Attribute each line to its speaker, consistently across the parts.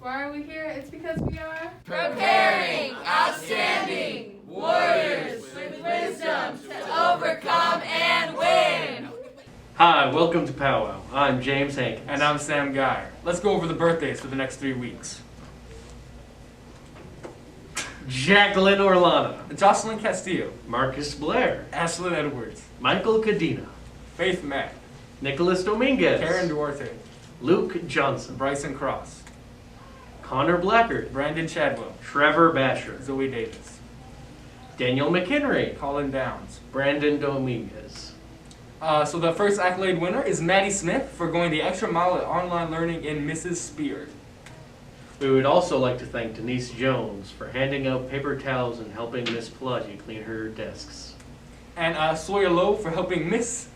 Speaker 1: Why are we here? It's because we are
Speaker 2: preparing outstanding warriors with wisdom to overcome and win.
Speaker 3: Hi, welcome to POWWOW. I'm James Hankins.
Speaker 4: And I'm Sam Geyer. Let's go over the birthdays for the next 3 weeks.
Speaker 3: Jacqueline Orlana.
Speaker 4: Jocelyn Castillo.
Speaker 3: Marcus Blair.
Speaker 4: Ashlyn Edwards.
Speaker 3: Michael Cadena.
Speaker 4: Faith Mack.
Speaker 3: Nicholas Dominguez.
Speaker 4: Karen Duarte.
Speaker 3: Luke Johnson.
Speaker 4: Bryson Cross.
Speaker 3: Connor Blackard.
Speaker 4: Brandon Chadwell.
Speaker 3: Trevor Basher.
Speaker 4: Zoe Davis.
Speaker 3: Daniel McHenry.
Speaker 4: Colin Downs.
Speaker 3: Brandon Dominguez.
Speaker 4: So the first accolade winner is Maddie Smith for going the extra mile at online learning in Mrs. Spears.
Speaker 3: We would also like to thank Denise Jones for handing out paper towels and helping Miss Pelagi clean her desks.
Speaker 4: And Sawyer Lowe for helping Miss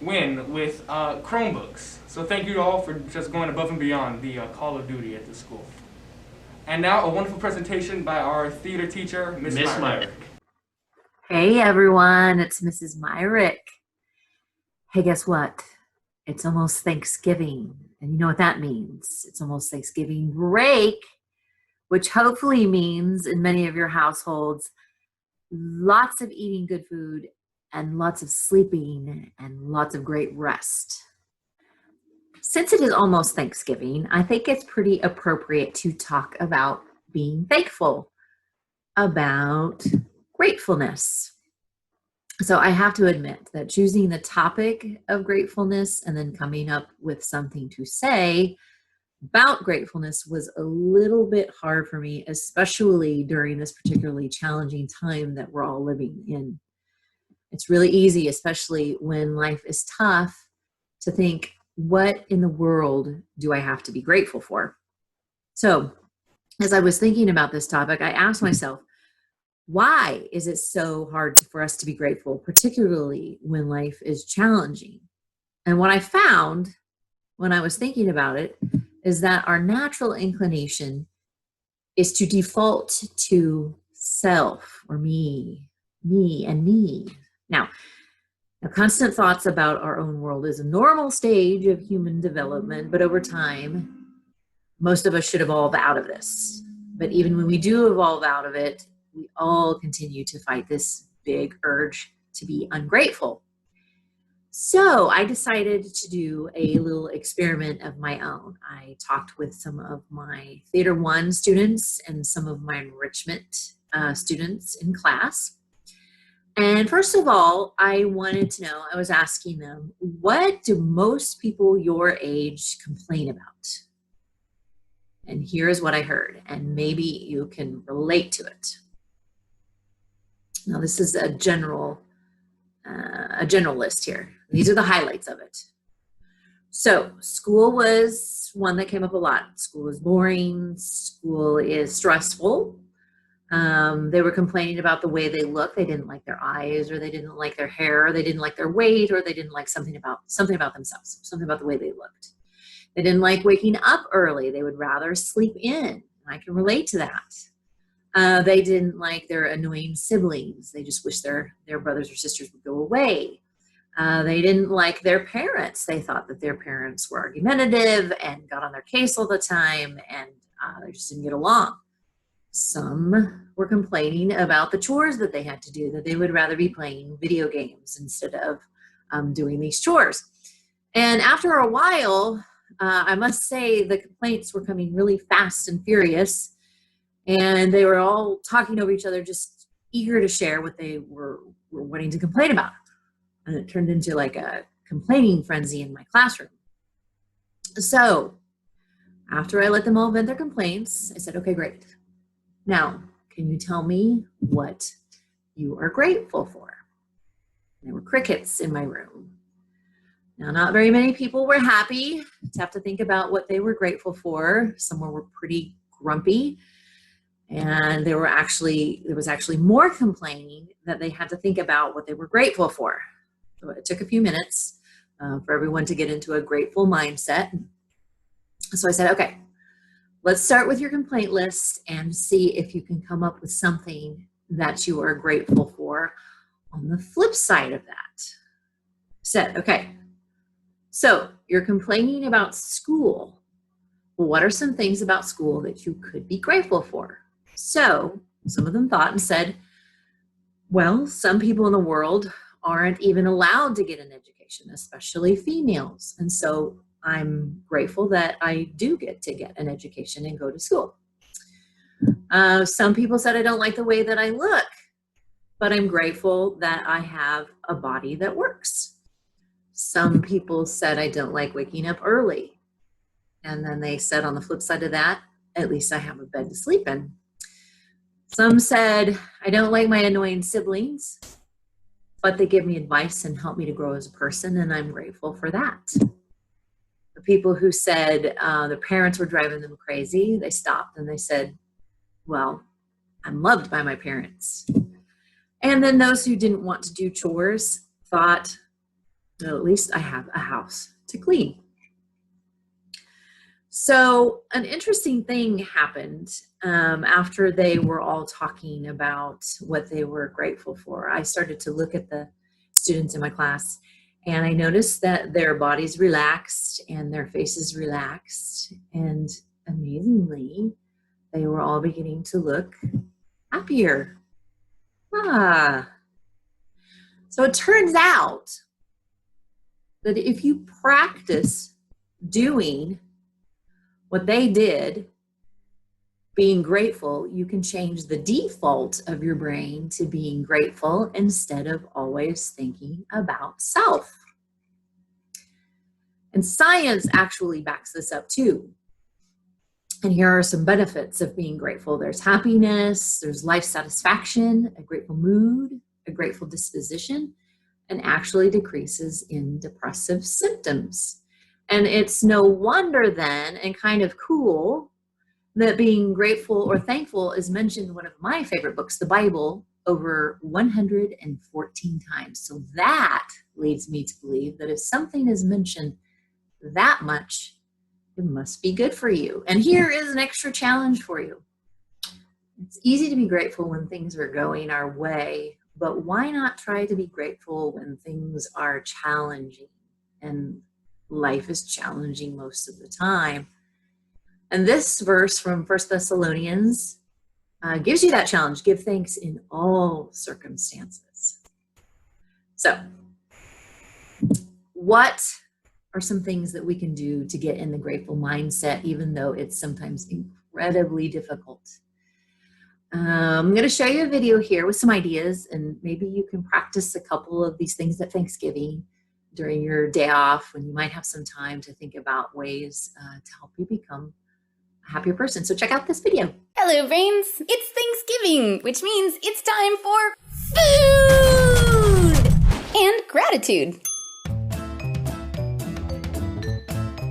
Speaker 4: win with Chromebooks. So thank you all for just going above and beyond the call of duty at the school. And now a wonderful presentation by our theater teacher, Miss Myrick.
Speaker 5: Hey everyone, it's Mrs. Myrick. Hey, guess what? It's almost Thanksgiving, and you know what that means. It's almost Thanksgiving break, which hopefully means in many of your households, lots of eating good food and lots of sleeping and lots of great rest. Since it is almost Thanksgiving, I think it's pretty appropriate to talk about being thankful, about gratefulness. So I have to admit that choosing the topic of gratefulness and then coming up with something to say about gratefulness was a little bit hard for me, especially during this particularly challenging time that we're all living in. It's really easy, especially when life is tough, to think, what in the world do I have to be grateful for? So as I was thinking about this topic, I asked myself, why is it so hard for us to be grateful, particularly when life is challenging? And what I found when I was thinking about it is that our natural inclination is to default to self or me, and me. Now, constant thoughts about our own world is a normal stage of human development, but over time, most of us should evolve out of this. But even when we do evolve out of it, we all continue to fight this big urge to be ungrateful. So I decided to do a little experiment of my own. I talked with some of my Theater 1 students and some of my enrichment students in class. And first of all, I wanted to know, I was asking them, what do most people your age complain about? And here's what I heard, and maybe you can relate to it. Now, this is a general list here. These are the highlights of it. So school was one that came up a lot. School is boring. School is stressful. They were complaining about the way they look. They didn't like their eyes, or they didn't like their hair, or they didn't like their weight, or they didn't like something about themselves, something about the way they looked. They didn't like waking up early. They would rather sleep in. And I can relate to that. They didn't like their annoying siblings. They just wish their brothers or sisters would go away. They didn't like their parents. They thought that their parents were argumentative and got on their case all the time, and they just didn't get along. Some were complaining about the chores that they had to do, that they would rather be playing video games instead of doing these chores. And after a while, I must say the complaints were coming really fast and furious. And they were all talking over each other, just eager to share what they were wanting to complain about. And it turned into like a complaining frenzy in my classroom. So after I let them all vent their complaints, I said, okay, great. Now, can you tell me what you are grateful for? And there were crickets in my room. Now, not very many people were happy to have to think about what they were grateful for. Some were pretty grumpy. And there was actually more complaining that they had to think about what they were grateful for. So it took a few minutes for everyone to get into a grateful mindset. So I said, okay, let's start with your complaint list and see if you can come up with something that you are grateful for on the flip side of that. I said, okay, so you're complaining about school. well, what are some things about school that you could be grateful for? So some of them thought and said, well, some people in the world aren't even allowed to get an education, especially females. And so I'm grateful that I do get to get an education and go to school. Some people said, I don't like the way that I look, but I'm grateful that I have a body that works. Some people said, I don't like waking up early. And then they said on the flip side of that, at least I have a bed to sleep in. Some said, I don't like my annoying siblings, but they give me advice and help me to grow as a person, and I'm grateful for that. The people who said their parents were driving them crazy, they stopped and they said, well, I'm loved by my parents. And then those who didn't want to do chores thought, well, at least I have a house to clean. So an interesting thing happened after they were all talking about what they were grateful for. I started to look at the students in my class, and I noticed that their bodies relaxed and their faces relaxed, and amazingly, they were all beginning to look happier. So it turns out that if you practice doing what they did, being grateful, you can change the default of your brain to being grateful instead of always thinking about self. And science actually backs this up too. And here are some benefits of being grateful. There's happiness, there's life satisfaction, a grateful mood, a grateful disposition, and actually decreases in depressive symptoms. And it's no wonder then, and kind of cool, that being grateful or thankful is mentioned in one of my favorite books, the Bible, over 114 times. So that leads me to believe that if something is mentioned that much, it must be good for you. And here is an extra challenge for you. It's easy to be grateful when things are going our way, but why not try to be grateful when things are challenging? And life is challenging most of the time. And this verse from 1 Thessalonians gives you that challenge. Give thanks in all circumstances. So, what are some things that we can do to get in the grateful mindset, even though it's sometimes incredibly difficult? I'm going to show you a video here with some ideas, and maybe you can practice a couple of these things at Thanksgiving during your day off when you might have some time to think about ways to help you become a happier person. So check out this video.
Speaker 2: Hello, brains. It's Thanksgiving, which means it's time for food and gratitude.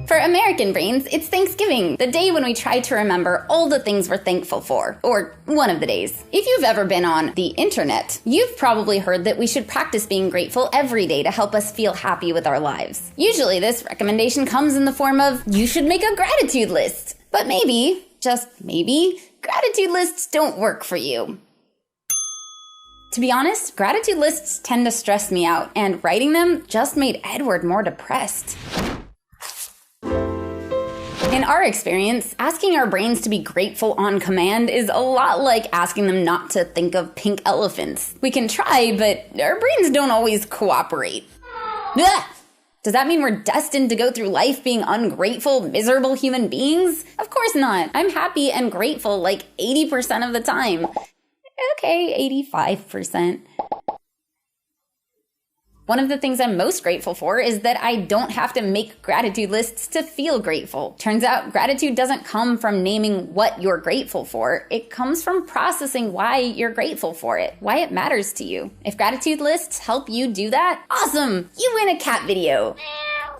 Speaker 2: For American brains, it's Thanksgiving, the day when we try to remember all the things we're thankful for, or one of the days. If you've ever been on the internet, you've probably heard that we should practice being grateful every day to help us feel happy with our lives. Usually this recommendation comes in the form of, you should make a gratitude list. But maybe, just maybe, gratitude lists don't work for you. To be honest, gratitude lists tend to stress me out, and writing them just made Edward more depressed. In our experience, asking our brains to be grateful on command is a lot like asking them not to think of pink elephants. We can try, but our brains don't always cooperate. Ugh! Does that mean we're destined to go through life being ungrateful, miserable human beings? Of course not. I'm happy and grateful like 80% of the time. Okay, 85%. One of the things I'm most grateful for is that I don't have to make gratitude lists to feel grateful. Turns out gratitude doesn't come from naming what you're grateful for. It comes from processing why you're grateful for it, why it matters to you. If gratitude lists help you do that, awesome! You win a cat video!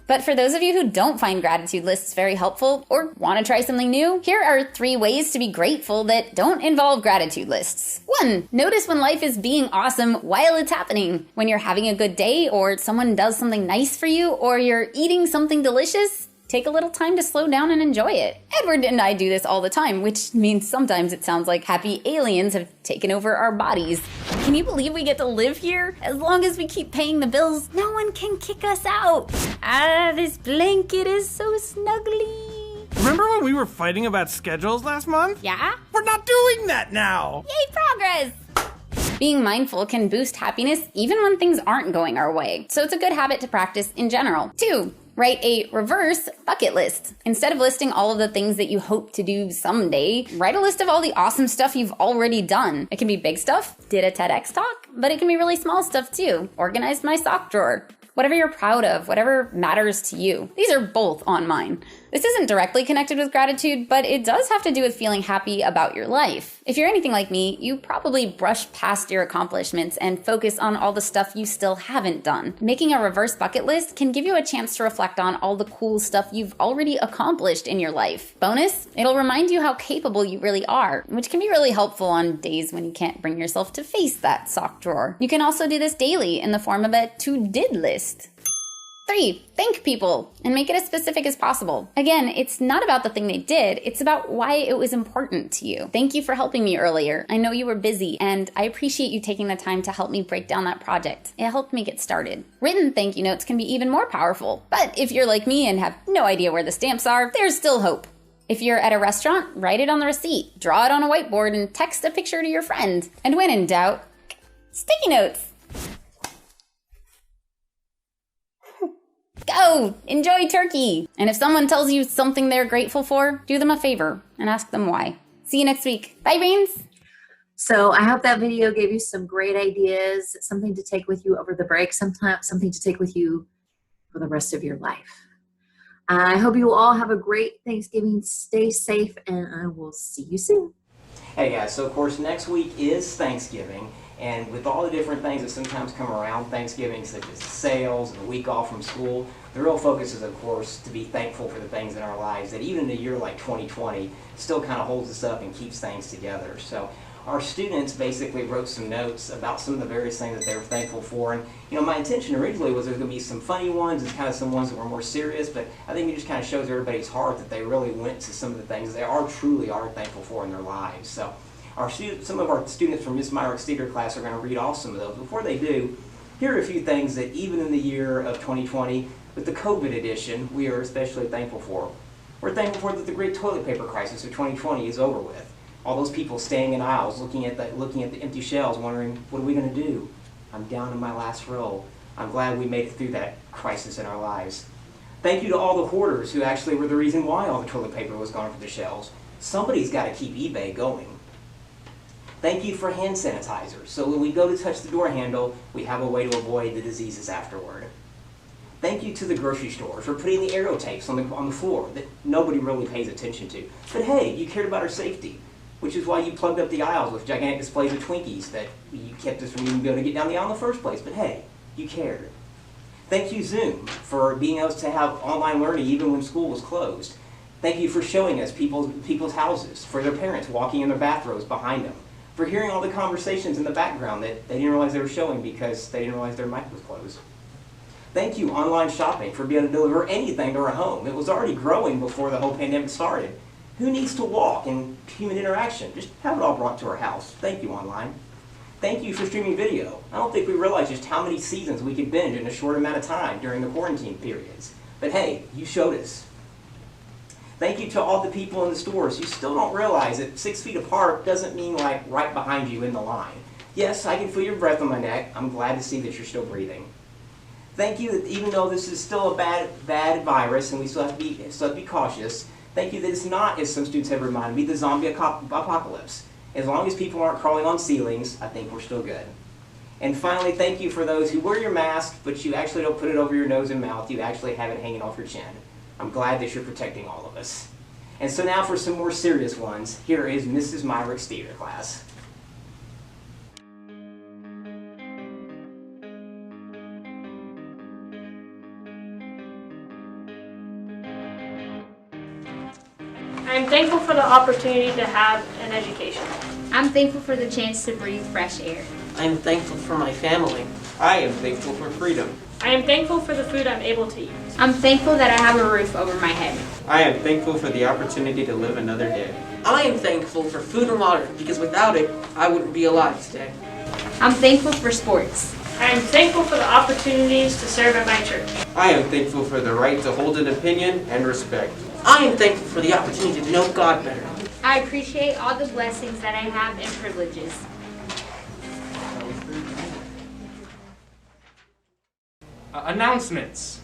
Speaker 2: But for those of you who don't find gratitude lists very helpful or want to try something new, here are 3 ways to be grateful that don't involve gratitude lists. 1, notice when life is being awesome while it's happening. When you're having a good day, or someone does something nice for you, or you're eating something delicious, take a little time to slow down and enjoy it. Edward and I do this all the time, which means sometimes it sounds like happy aliens have taken over our bodies. Can you believe we get to live here? As long as we keep paying the bills, no one can kick us out. Ah, this blanket is so snuggly.
Speaker 6: Remember when we were fighting about schedules last month?
Speaker 2: Yeah?
Speaker 6: We're not doing that now!
Speaker 2: Yay, progress! Being mindful can boost happiness even when things aren't going our way, so it's a good habit to practice in general. 2. Write a reverse bucket list. Instead of listing all of the things that you hope to do someday, write a list of all the awesome stuff you've already done. It can be big stuff, did a TEDx talk, but it can be really small stuff too. Organized my sock drawer. Whatever you're proud of, whatever matters to you. These are both on mine. This isn't directly connected with gratitude, but it does have to do with feeling happy about your life. If you're anything like me, you probably brush past your accomplishments and focus on all the stuff you still haven't done. Making a reverse bucket list can give you a chance to reflect on all the cool stuff you've already accomplished in your life. Bonus, it'll remind you how capable you really are, which can be really helpful on days when you can't bring yourself to face that sock drawer. You can also do this daily in the form of a to-did list. 3. Thank people and make it as specific as possible. Again, it's not about the thing they did, it's about why it was important to you. Thank you for helping me earlier. I know you were busy, and I appreciate you taking the time to help me break down that project. It helped me get started. Written thank you notes can be even more powerful, but if you're like me and have no idea where the stamps are, there's still hope. If you're at a restaurant, write it on the receipt, draw it on a whiteboard, and text a picture to your friend. And when in doubt, sticky notes. Go! Enjoy turkey! And if someone tells you something they're grateful for, do them a favor and ask them why. See you next week. Bye, Brains!
Speaker 5: So I hope that video gave you some great ideas, something to take with you over the break, sometimes something to take with you for the rest of your life. I hope you all have a great Thanksgiving. Stay safe, and I will see you soon.
Speaker 7: Hey guys, so of course next week is Thanksgiving, and with all the different things that sometimes come around Thanksgiving, such as sales and a week off from school, the real focus is of course to be thankful for the things in our lives that even in a year like 2020 still kind of holds us up and keeps things together. So our students basically wrote some notes about some of the various things that they were thankful for, and my intention originally was there's going to be some funny ones and kind of some ones that were more serious, but I think it just kind of shows everybody's heart that they really went to some of the things they truly are thankful for in their lives. So some of our students from Miss Myrick's theater class are going to read off some of those. Before they do, here are a few things that even in the year of 2020, with the COVID edition, we are especially thankful for. We're thankful for that the great toilet paper crisis of 2020 is over with. All those people standing in aisles, looking at the empty shelves, wondering, what are we going to do? I'm down in my last row. I'm glad we made it through that crisis in our lives. Thank you to all the hoarders who actually were the reason why all the toilet paper was gone from the shelves. Somebody's got to keep eBay going. Thank you for hand sanitizer, so when we go to touch the door handle, we have a way to avoid the diseases afterward. Thank you to the grocery store for putting the arrow tapes on the floor that nobody really pays attention to. But hey, you cared about our safety, which is why you plugged up the aisles with gigantic displays of Twinkies that you kept us from even being able to get down the aisle in the first place. But hey, you cared. Thank you, Zoom, for being able to have online learning even when school was closed. Thank you for showing us people's houses, for their parents walking in their bathrobes behind them, for hearing all the conversations in the background that they didn't realize they were showing because they didn't realize their mic was closed. Thank you, online shopping, for being able to deliver anything to our home. It was already growing before the whole pandemic started. Who needs to walk and human interaction? Just have it all brought to our house. Thank you, online. Thank you for streaming video. I don't think we realized just how many seasons we could binge in a short amount of time during the quarantine periods. But hey, you showed us. Thank you to all the people in the stores who still don't realize that 6 feet apart doesn't mean like right behind you in the line. Yes, I can feel your breath on my neck. I'm glad to see that you're still breathing. Thank you that even though this is still a bad virus and we still have to be cautious, thank you that it's not, as some students have reminded me, the zombie apocalypse. As long as people aren't crawling on ceilings, I think we're still good. And finally, thank you for those who wear your mask, but you actually don't put it over your nose and mouth. You actually have it hanging off your chin. I'm glad that you're protecting all of us. And so now for some more serious ones, here is Mrs. Myrick's theater class.
Speaker 8: I am thankful for the opportunity to have an education.
Speaker 9: I'm thankful for the chance to breathe fresh air.
Speaker 10: I am thankful for my family. I am thankful for freedom.
Speaker 8: I am thankful for the food I'm able to eat.
Speaker 9: I'm thankful that I have a roof over my head.
Speaker 10: I am thankful for the opportunity to live another day.
Speaker 11: I am thankful for food and water because without it, I wouldn't be alive today.
Speaker 9: I'm thankful for sports.
Speaker 8: I am thankful for the opportunities to serve at my church.
Speaker 10: I am thankful for the right to hold an opinion and respect.
Speaker 11: I am thankful for the opportunity to know God better.
Speaker 9: I appreciate all the blessings that I have and privileges.
Speaker 4: Announcements.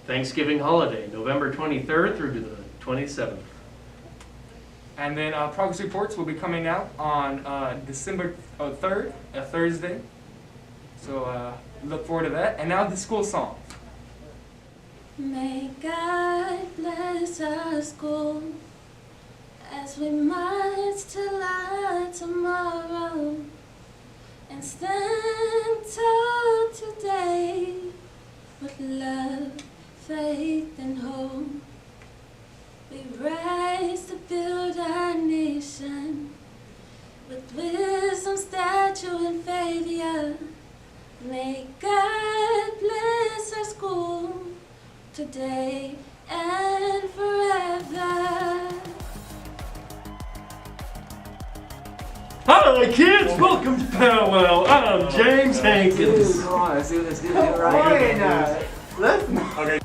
Speaker 3: Thanksgiving holiday, November 23rd through to the 27th.
Speaker 4: And then progress reports will be coming out on December 3rd, a Thursday. So look forward to that. And now the school song.
Speaker 1: May God bless our school as we march to light tomorrow and stand tall today with love, faith, and hope. We rise to build our nation with wisdom, stature, and faith, yeah. May God bless our school today and forever.
Speaker 3: Hi kids, welcome to POWWOW. I'm James Hankins.
Speaker 7: Come on, let's do this. Do it right.
Speaker 10: Let's
Speaker 3: Okay.